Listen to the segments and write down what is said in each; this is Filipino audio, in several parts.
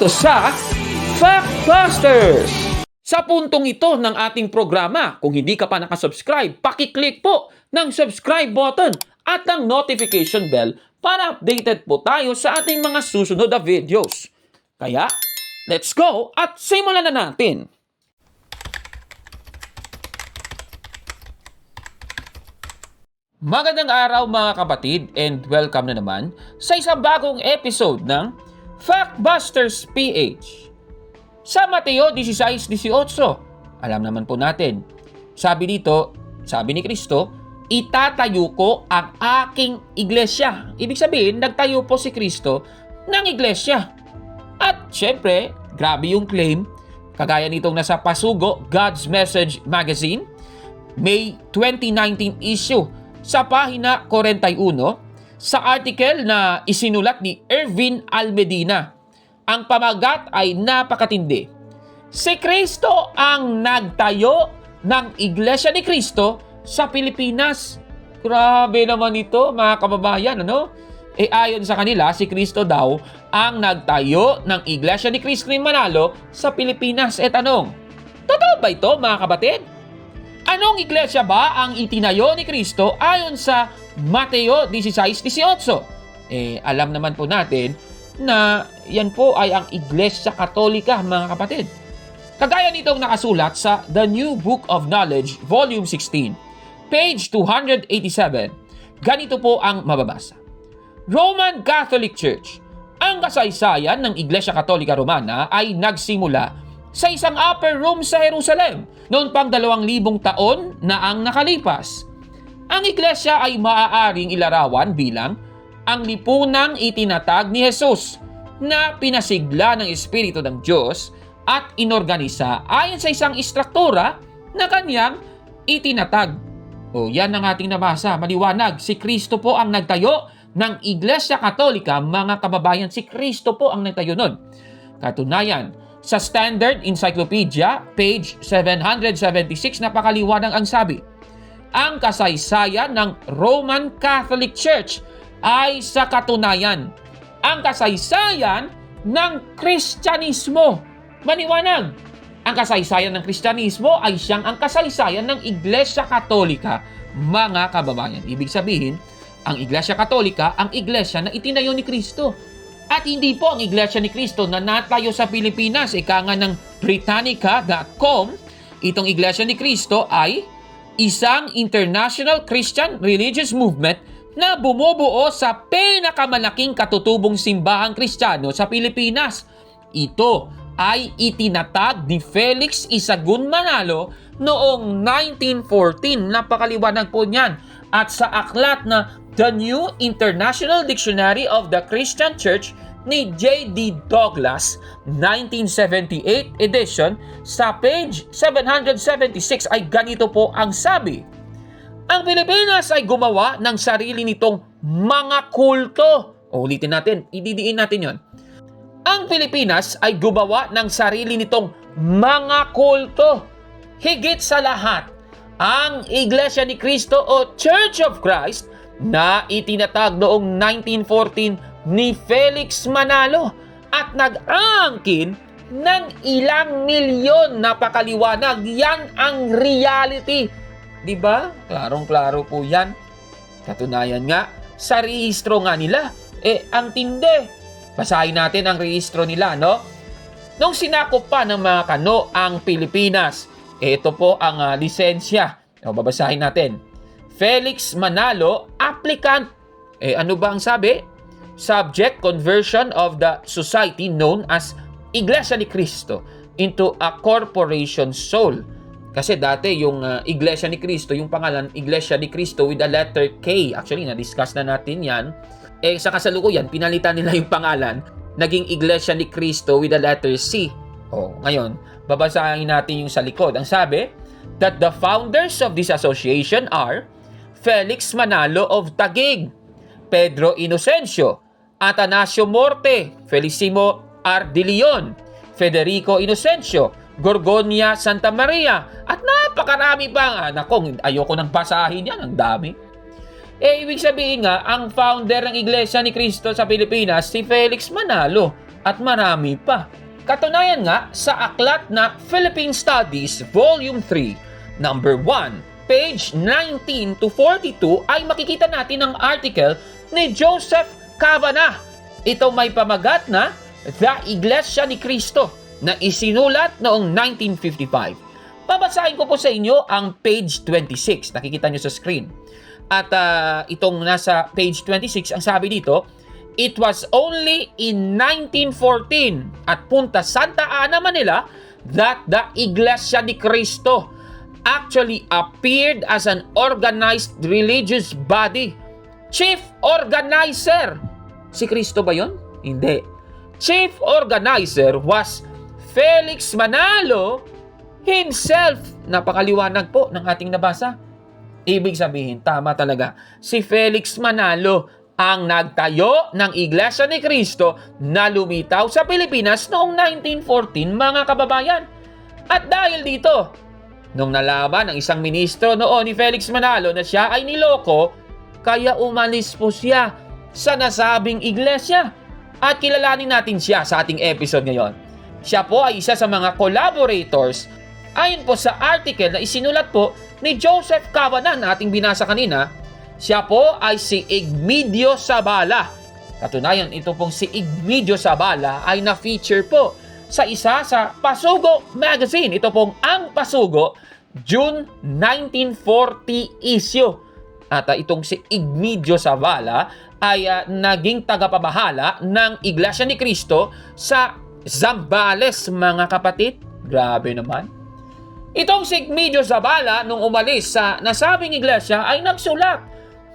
dito sa Factbusters! Sa puntong ito ng ating programa, kung hindi ka pa nakasubscribe, pakiclick po ng subscribe button at ng notification bell para updated po tayo sa ating mga susunod na videos. Kaya, let's go at simulan na natin! Magandang araw mga kapatid and welcome na naman sa isang bagong episode ng Factbusters PH. Sa Mateo 16:18, alam naman po natin, sabi ni Kristo, itatayo ko ang aking iglesia. Ibig sabihin, nagtayo po si Kristo ng iglesia. At syempre, grabe yung claim, kagaya nitong nasa Pasugo, God's Message Magazine, May 2019 issue, sa pahina 41, sa article na isinulat ni Ervin Almedina. Ang pamagat ay napakatindi. Si Kristo ang nagtayo ng Iglesia ni Kristo sa Pilipinas. Grabe naman ito, mga kababayan, ano? Ayon sa kanila, si Kristo daw ang nagtayo ng Iglesia ni Cristo ni Manalo sa Pilipinas. Tanong, totoo ba ito, mga kapatid? Anong iglesia ba ang itinayo ni Kristo ayon sa Mateo 16:18? Alam naman po natin na yan po ay ang Iglesia Katolika, mga kapatid. Kagaya nitong nakasulat sa The New Book of Knowledge, Volume 16, page 287, ganito po ang mababasa. Roman Catholic Church. Ang kasaysayan ng Iglesia Katolika Romana ay nagsimula sa isang upper room sa Jerusalem noon pang 2,000 taon na ang nakalipas. Ang iglesia ay maaaring ilarawan bilang ang lipunang itinatag ni Jesus na pinasigla ng Espiritu ng Diyos at inorganisa ayon sa isang istruktura na kanyang itinatag. Yan ang ating nabasa. Maliwanag, si Kristo po ang nagtayo ng Iglesia Katolika, mga kababayan. Si Kristo po ang nagtayo nun. Katunayan, sa Standard Encyclopedia, page 776, napakaliwanag ang sabi. Ang kasaysayan ng Roman Catholic Church ay sa katunayan ang kasaysayan ng Kristyanismo. Maliwanag, ang kasaysayan ng Kristyanismo ay siyang ang kasaysayan ng Iglesia Katolika, mga kababayan. Ibig sabihin, ang Iglesia Katolika ang iglesia na itinayo ni Kristo. At hindi po ang Iglesia ni Kristo na natayo sa Pilipinas. Ika nga ng Britannica.com, itong Iglesia ni Kristo ay isang international Christian religious movement na bumubuo sa pinakamalaking katutubong simbahang Kristiyano sa Pilipinas. Ito ay itinatag ni Felix Isagun Manalo noong 1914. Napakaliwanag po niyan. At sa aklat na The New International Dictionary of the Christian Church ni J.D. Douglas, 1978 edition, sa page 776 ay ganito po ang sabi. Ang Pilipinas ay gumawa ng sarili nitong mga kulto. Ulitin natin, ididiin natin yon. Ang Pilipinas ay gumawa ng sarili nitong mga kulto. Higit sa lahat, ang Iglesia ni Cristo o Church of Christ na itinatag noong 1914 ni Felix Manalo at nag-aangkin ng ilang milyon. Napakaliwanag. Yan ang reality. Diba? Klarong-klaro po yan. Katunayan nga, sa rehistro nga nila, ang tindi. Basahin natin ang rehistro nila, no? Nung sinakop pa ng mga kano ang Pilipinas, ito po ang lisensya. Babasahin natin. Felix Manalo, applicant. Ano ba ang sabi? Subject conversion of the society known as Iglesia ni Cristo into a corporation soul. Kasi dati yung Iglesia ni Cristo, yung pangalan Iglesia ni Cristo with a letter K. Actually, na-discuss na natin yan. Sa kasalukuyan, pinalitan nila yung pangalan. Naging Iglesia ni Cristo with a letter C. Ngayon, babasahin natin yung sa likod. Ang sabi, that the founders of this association are Felix Manalo of Taguig, Pedro Inocencio, Atanasio Morte, Felicimo R. De Leon, Federico Inocencio, Gorgonia Santa Maria, at napakarami pa. Ayoko nang basahin yan, ang dami. Ibig sabihin nga, ang founder ng Iglesia ni Cristo sa Pilipinas, si Felix Manalo. at marami pa. Katunayan nga sa aklat na Philippine Studies Volume 3, Number 1, page 19 to 42 ay makikita natin ang article ni Joseph Cavanagh. Ito may pamagat na The Iglesia ni Cristo na isinulat noong 1955. Babasahin ko po sa inyo ang page 26. Nakikita nyo sa screen. At itong nasa page 26, ang sabi dito, it was only in 1914 at Punta Santa Ana, Manila that the Iglesia ni Cristo actually appeared as an organized religious body. Chief organizer. Si Cristo ba yon? Hindi. Chief organizer was Felix Manalo himself. Napakaliwanag po ng ating nabasa. Ibig sabihin, tama talaga. Si Felix Manalo ang nagtayo ng Iglesia ni Cristo na lumitaw sa Pilipinas noong 1914, mga kababayan. At dahil dito, nung nalaman ng isang ministro noon ni Felix Manalo na siya ay niloko, kaya umalis po siya sa nasabing iglesia. At kilalanin natin siya sa ating episode ngayon. Siya po ay isa sa mga collaborators ayon po sa article na isinulat po ni Joseph Cavanagh na ating binasa kanina. Siya po ay si Igmedio Zabala. Katunayan, ito pong si Igmedio Zabala ay na-feature po sa isa sa Pasugo magazine. Ito pong ang Pasugo, June 1940 issue. At itong si Igmedio Zabala ay naging tagapabahala ng Iglesia ni Cristo sa Zambales, mga kapatid. Grabe naman. Itong si Igmedio Zabala nung umalis sa nasabing iglesia ay nagsulat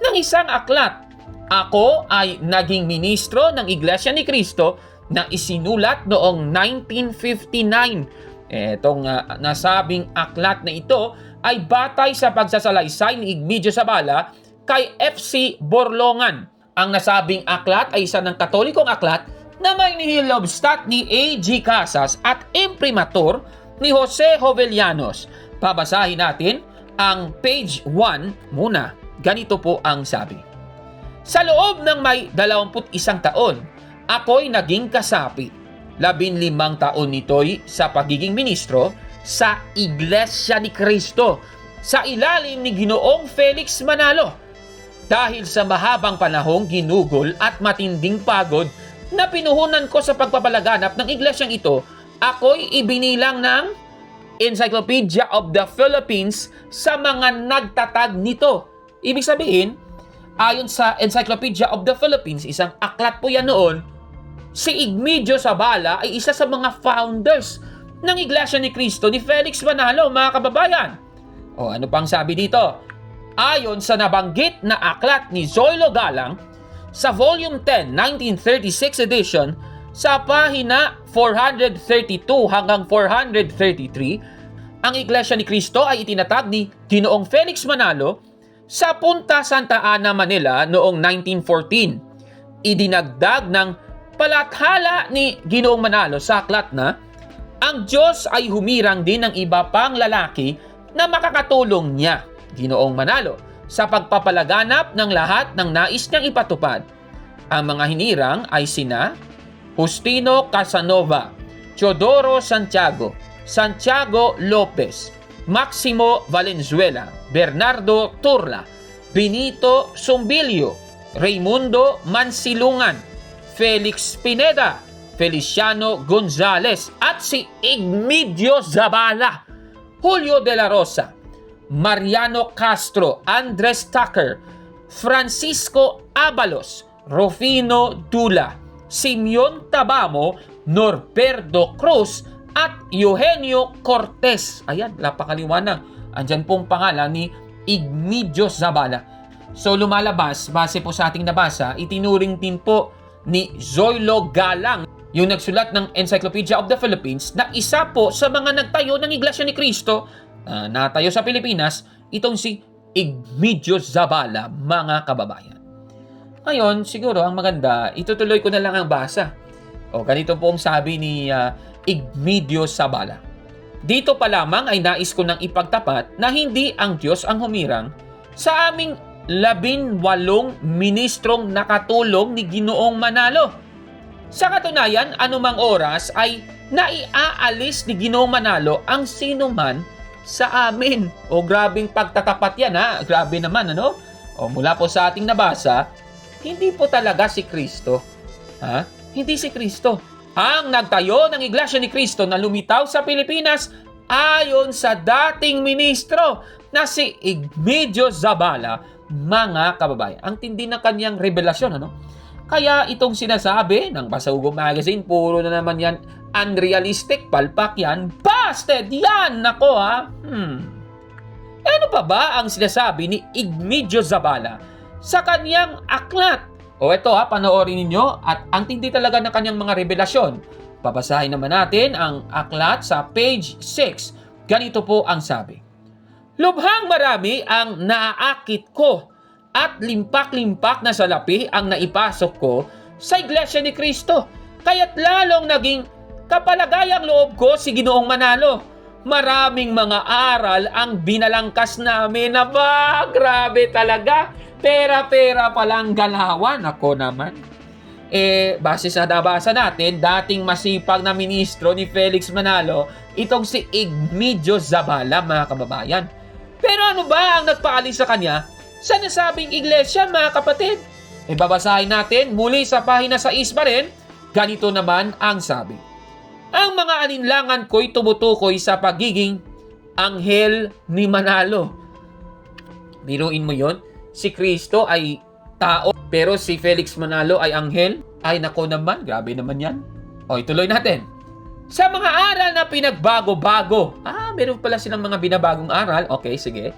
ng isang aklat. Ako ay naging ministro ng Iglesia ni Cristo na isinulat noong 1959. Etong nasabing aklat na ito ay batay sa pagsasalaysay ni Igmedio Zabala kay F.C. Borlongan. Ang nasabing aklat ay isa ng katolikong aklat na may nihilobstat ni A.G. Casas at imprimatur ni Jose Jovellanos. Babasahin natin ang page 1 muna. Ganito po ang sabi. Sa loob ng may 21 taon, ako'y naging kasapi. 15 taon nito'y sa pagiging ministro sa Iglesia ni Cristo sa ilalim ni Ginoong Felix Manalo. Dahil sa mahabang panahong ginugol at matinding pagod na pinuhunan ko sa pagpapalaganap ng iglesyang ito, ako'y ibinilang ng Encyclopedia of the Philippines sa mga nagtatag nito. Ibig sabihin, ayon sa Encyclopedia of the Philippines, isang aklat po yan noon, si Igmedio Zabala ay isa sa mga founders ng Iglesia ni Cristo ni Felix Manalo, mga kababayan. O ano pang sabi dito? Ayon sa nabanggit na aklat ni Zoilo Galang sa Volume 10, 1936 edition, sa pahina 432 hanggang 433, ang Iglesia ni Cristo ay itinatag ni Ginoong Felix Manalo sa Punta Santa Ana, Manila noong 1914. Idinagdag ng palathala ni Ginoong Manalo sa aklat na ang Diyos ay humirang din ng iba pang lalaki na makakatulong niya, Ginoong Manalo, sa pagpapalaganap ng lahat ng nais niyang ipatupad. Ang mga hinirang ay sina Justino Casanova, Teodoro Santiago, Santiago Lopez, Maximo Valenzuela, Bernardo Turla, Benito Sumbilio, Raimundo Mansilungan, Felix Pineda, Feliciano Gonzales at si Igmedio Zabala, Julio de la Rosa, Mariano Castro, Andres Tucker, Francisco Abalos, Rufino Dula, Simeon Tabamo, Norberto Cruz at Eugenio Cortez. Ayan, napakaliwanag. Andyan pong pangalan ni Igmedio Zabala. So lumalabas, base po sa ating nabasa, itinuring din po ni Zoilo Galang, yung nagsulat ng Encyclopedia of the Philippines, na isa po sa mga nagtayo ng Iglesia ni Cristo natayo sa Pilipinas, itong si Igmedio Zabala, mga kababayan. Ngayon, siguro ang maganda, itutuloy ko na lang ang basa. O ganito po ang sabi ni Igmedio Zabala. Dito pa lamang ay nais ko nang ipagtapat na hindi ang Diyos ang humirang sa aming 18 ministrong nakatulong ni Ginoong Manalo. Sa katunayan, anumang oras ay naiaalis ni Ginoong Manalo ang sino man sa amin. O grabing pagtatapat yan ha. Grabe naman ano. O mula po sa ating nabasa, hindi po talaga si Kristo. Ha? Hindi si Kristo. Ang nagtayo ng Iglesia ni Cristo na lumitaw sa Pilipinas ayon sa dating ministro na si Igmedio Zabala, mga kababayan. Ang tindi ng kanyang revelasyon, ano? Kaya itong sinasabi ng Basaugo Magazine, puro na naman yan unrealistic, palpak yan, busted yan, nako ha. Ano pa ba ang sinasabi ni Igmedio Zabala sa kanyang aklat? O ito ha, panoorin ninyo at ang tindi talaga ng kanyang mga revelasyon. Babasahin naman natin ang aklat sa page 6. Ganito po ang sabi. Lubhang marami ang naaakit ko at limpak-limpak na salapi ang naipasok ko sa Iglesia ni Cristo. Kaya't lalong naging kapalagayang loob ko si Ginoong Manalo. Maraming mga aral ang binalangkas namin na ba? Grabe talaga. Pera-pera palang galawan. Ako naman. Base sa nabasa natin, dating masipag na ministro ni Felix Manalo, itong si Igmedio Zabala, mga kababayan. Pero ano ba ang nagpaalis sa kanya sa nasabing iglesia, mga kapatid? Babasahin natin muli sa pahina 6 pa rin. Ganito naman ang sabi. Ang mga alinlangan ko'y tumutukoy sa pagiging anghel ni Manalo. Biruin mo yon, si Kristo ay tao, pero si Felix Manalo ay anghel. Ay nako naman, grabe naman yan. Ituloy natin. Sa mga aral na pinagbago-bago. Meron pala silang mga binabagong aral. Okay, sige.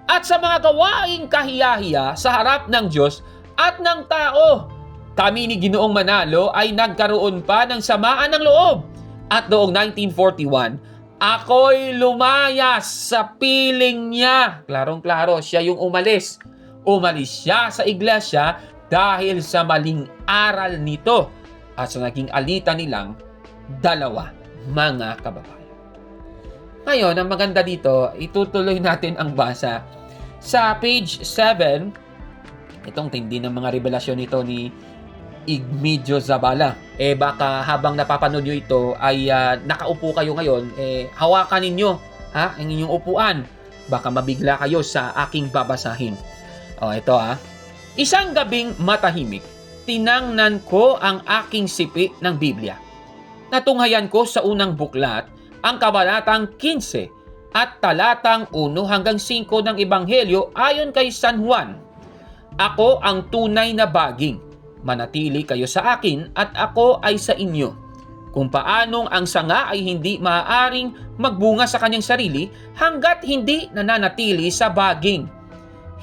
At sa mga gawaing kahiyahiya sa harap ng Diyos at ng tao. Kami ni Ginoong Manalo ay nagkaroon pa ng samaan ng loob. At noong 1941, ako'y lumayas sa piling niya. Klarong-klaro, siya yung umalis. Umalis siya sa iglesia dahil sa maling aral nito. At sa naging alitan nilang dalawa, mga kababayan. Ngayon, ang maganda dito, itutuloy natin ang basa. Sa page 7, itong tindi ng mga revelasyon nito ni Igmedio Zabala. Baka habang napapanood nyo ito ay nakaupo kayo ngayon, hawakan ninyo ang inyong upuan. Baka mabigla kayo sa aking babasahin. Ito Isang gabing matahimik, tinangnan ko ang aking sipi ng Biblia. Natunghayan ko sa unang buklat ang kabanatang 15 at talatang 1 hanggang 5 ng Ebanghelyo ayon kay San Juan. Ako ang tunay na baging. Manatili kayo sa akin at ako ay sa inyo. Kung paanong ang sanga ay hindi maaaring magbunga sa kanyang sarili hanggat hindi nananatili sa baging.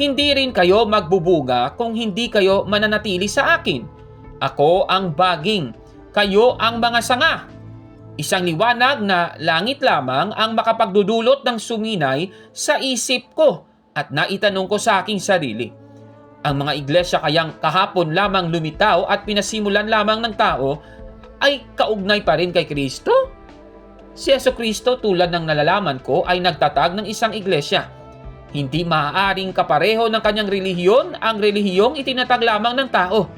Hindi rin kayo magbubunga kung hindi kayo mananatili sa akin. Ako ang baging, kayo ang mga sanga. Isang liwanag na langit lamang ang makapagdudulot ng suminay sa isip ko at naitanong ko sa aking sarili. Ang mga iglesia kayang kahapon lamang lumitaw at pinasimulan lamang ng tao ay kaugnay pa rin kay Kristo? Si Jesucristo tulad ng nalalaman ko ay nagtatag ng isang iglesia. Hindi maaaring kapareho ng kanyang relihiyon ang relihiyong itinatag lamang ng tao.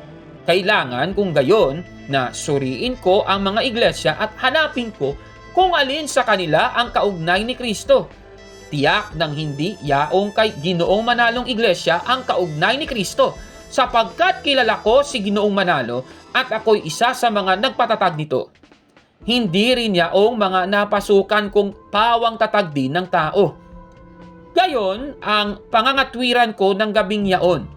Kailangan kung gayon na suriin ko ang mga iglesia at hanapin ko kung alin sa kanila ang kaugnay ni Kristo. Tiyak ng hindi yaong kay Ginoong Manalong iglesia ang kaugnay ni Kristo, sapagkat kilala ko si Ginoong Manalo at ako'y isa sa mga nagpatatag nito. Hindi rin yaong mga napasukan kong pawang tatag din ng tao. Gayon ang pangangatwiran ko ng gabing yaon.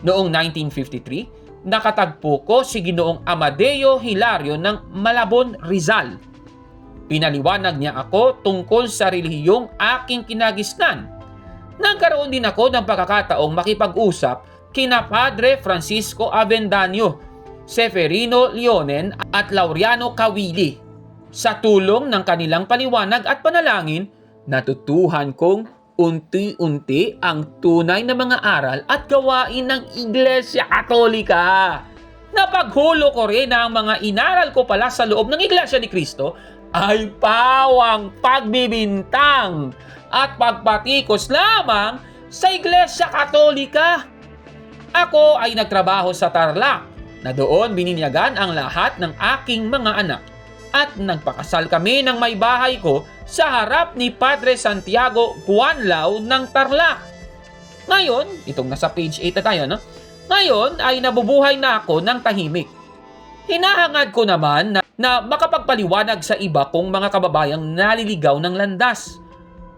Noong 1953, nakatagpo ko si Ginoong Amadeo Hilario ng Malabon, Rizal. Pinaliwanag niya ako tungkol sa relihiyong aking kinagisnan. Nagkaroon din ako ng pagkakataong makipag-usap kina Padre Francisco Avendaño, Seferino Leonen at Laureano Kawili. Sa tulong ng kanilang paliwanag at panalangin, natutuhan kong unti-unti ang tunay na mga aral at gawain ng Iglesia Katolika. Napaghulo ko rin na ang mga inaral ko pala sa loob ng Iglesia ni Cristo ay pawang pagbibintang at pagpatikos lamang sa Iglesia Katolika. Ako ay nagtrabaho sa Tarlac na doon bininyagan ang lahat ng aking mga anak at nagpakasal kami ng may bahay ko sa harap ni Padre Santiago Guanlao ng Tarlac. Ngayon, itong nasa page 8 na tayo, no? Ngayon ay nabubuhay na ako ng tahimik. Hinahangad ko naman na makapagpaliwanag sa iba kong mga kababayang naliligaw ng landas.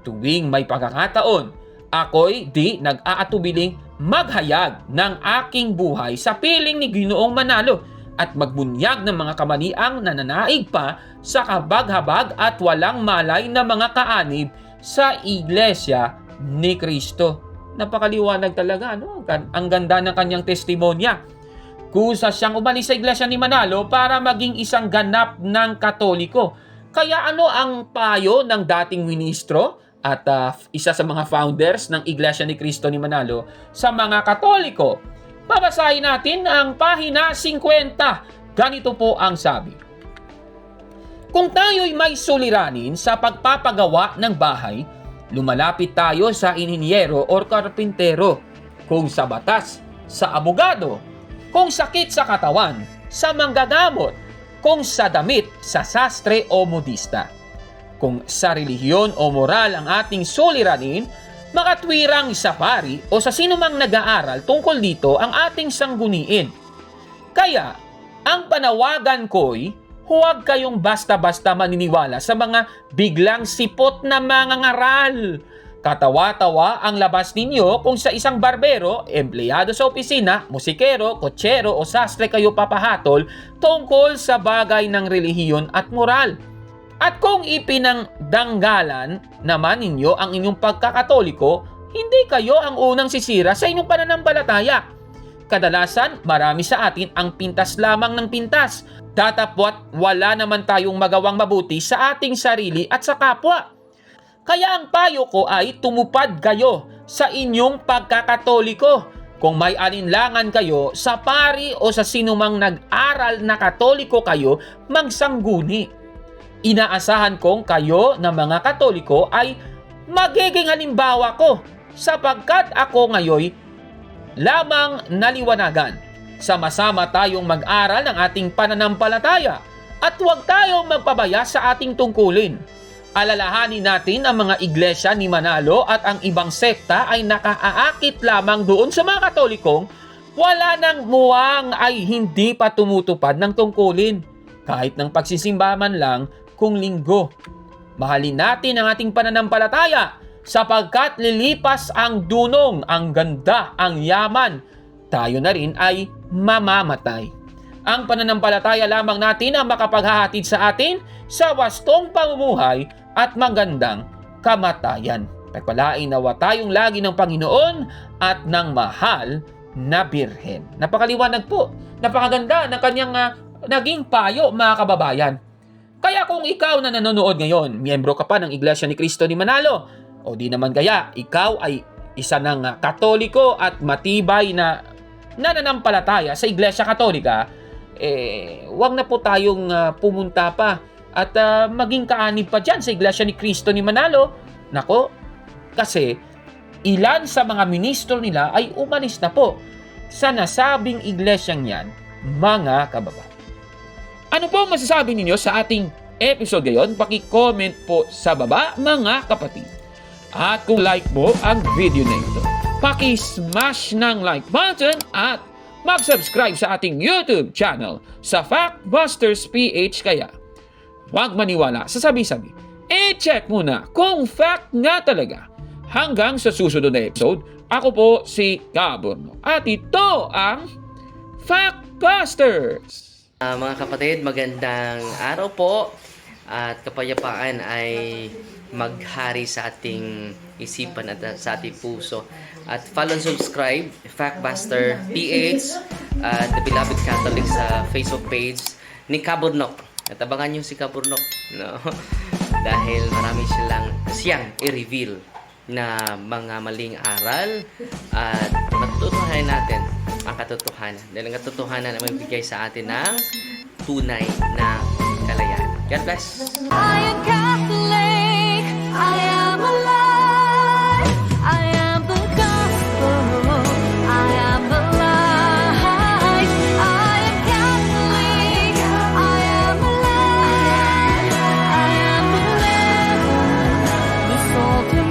Tuwing may pagkakataon, ako'y di nag-aatubiling maghayag ng aking buhay sa piling ni Ginoong Manalo at magbunyag ng mga kamaliang nananaig pa sa kabag-habag at walang malay na mga kaanib sa Iglesia ni Cristo. Napakaliwanag talaga, no? Ang ganda ng kanyang testimonya. Kusa siyang umalis sa Iglesia ni Manalo para maging isang ganap ng Katoliko. Kaya ano ang payo ng dating ministro at isa sa mga founders ng Iglesia ni Cristo ni Manalo sa mga Katoliko? Babasahin natin ang pahina 50. Ganito po ang sabi. Kung tayo'y may suliranin sa pagpapagawa ng bahay, lumalapit tayo sa inhinyero o karpintero. Kung sa batas, sa abogado. Kung sakit sa katawan, sa manggagamot. Kung sa damit, sa sastre o modista. Kung sa relihiyon o moral ang ating suliranin, makatwirang sa pari o sa sinumang nag-aaral tungkol dito ang ating sangguniin. Kaya, ang panawagan ko'y huwag kayong basta-basta maniniwala sa mga biglang sipot na mga ngaral. Katawa-tawa ang labas ninyo kung sa isang barbero, empleyado sa opisina, musikero, kotsero o sastre kayo papahatol tungkol sa bagay ng relihiyon at moral. At kung ipinangdanggalan naman ninyo ang inyong pagkakatoliko, hindi kayo ang unang sisira sa inyong pananampalataya. Kadalasan, marami sa atin ang pintas lamang ng pintas. Datapwat wala naman tayong magawang mabuti sa ating sarili at sa kapwa. Kaya ang payo ko ay tumupad kayo sa inyong pagkakatoliko. Kung may alinlangan kayo sa pari o sa sinumang nag-aral na katoliko kayo, magsangguni. Inaasahan kong kayo na mga Katoliko ay magiging halimbawa ko sapagkat ako ngayon lamang naliwanagan. Sama-sama tayong mag-aral ng ating pananampalataya at huwag tayong magpabaya sa ating tungkulin. Alalahanin natin ang mga iglesia ni Manalo at ang ibang sekta ay nakaaakit lamang doon sa mga Katolikong wala nang muwang ay hindi pa tumutupad ng tungkulin kahit ng pagsisimba man lang kung linggo. Mahalin natin ang ating pananampalataya sapagkat lilipas ang dunong, ang ganda, ang yaman. Tayo na rin ay mamamatay. Ang pananampalataya lamang natin ang makapaghahatid sa atin sa wastong pamumuhay at magandang kamatayan. Pagpalain nawa tayong lagi ng Panginoon at ng mahal na Birhen. Napakaliwanag po. Napakaganda ng kanyang naging payo, mga kababayan. Kaya kung ikaw na nanonood ngayon, miyembro ka pa ng Iglesia ni Cristo ni Manalo, o di naman kaya ikaw ay isa ng Katoliko at matibay na nananampalataya sa Iglesia Katolika, wag na po tayong pumunta pa at maging kaanib pa dyan sa Iglesia ni Cristo ni Manalo. Nako, kasi ilan sa mga ministro nila ay umalis na po sa nasabing iglesyang yan, mga kababayan. Ano po ang masasabi ninyo sa ating episode ngayon? Paki-comment po sa baba, mga kapatid. At kung like mo ang video na ito, paki-smash ng like button at mag-subscribe sa ating YouTube channel sa Factbusters PH. Kaya huwag maniwala sa sabi-sabi. E-check muna kung fact nga talaga. Hanggang sa susunod na episode, ako po si Gaborno. At ito ang Factbusters! Mga kapatid, magandang araw po at kapayapaan ay maghari sa ating isipan at sa ating puso. At follow and subscribe, Factbuster PH at The Beloved Catholic sa Facebook page ni Kaburnok. At abangan nyo si Kaburnok, no? Dahil marami siyang i-reveal na mga maling aral at matutuhanan natin ang katotohanan. Dahil ang katotohanan ay magbigay sa atin ng tunay na kalayaan. God bless! I am Catholic, I am alive, I am the gospel, I am the light, I am all to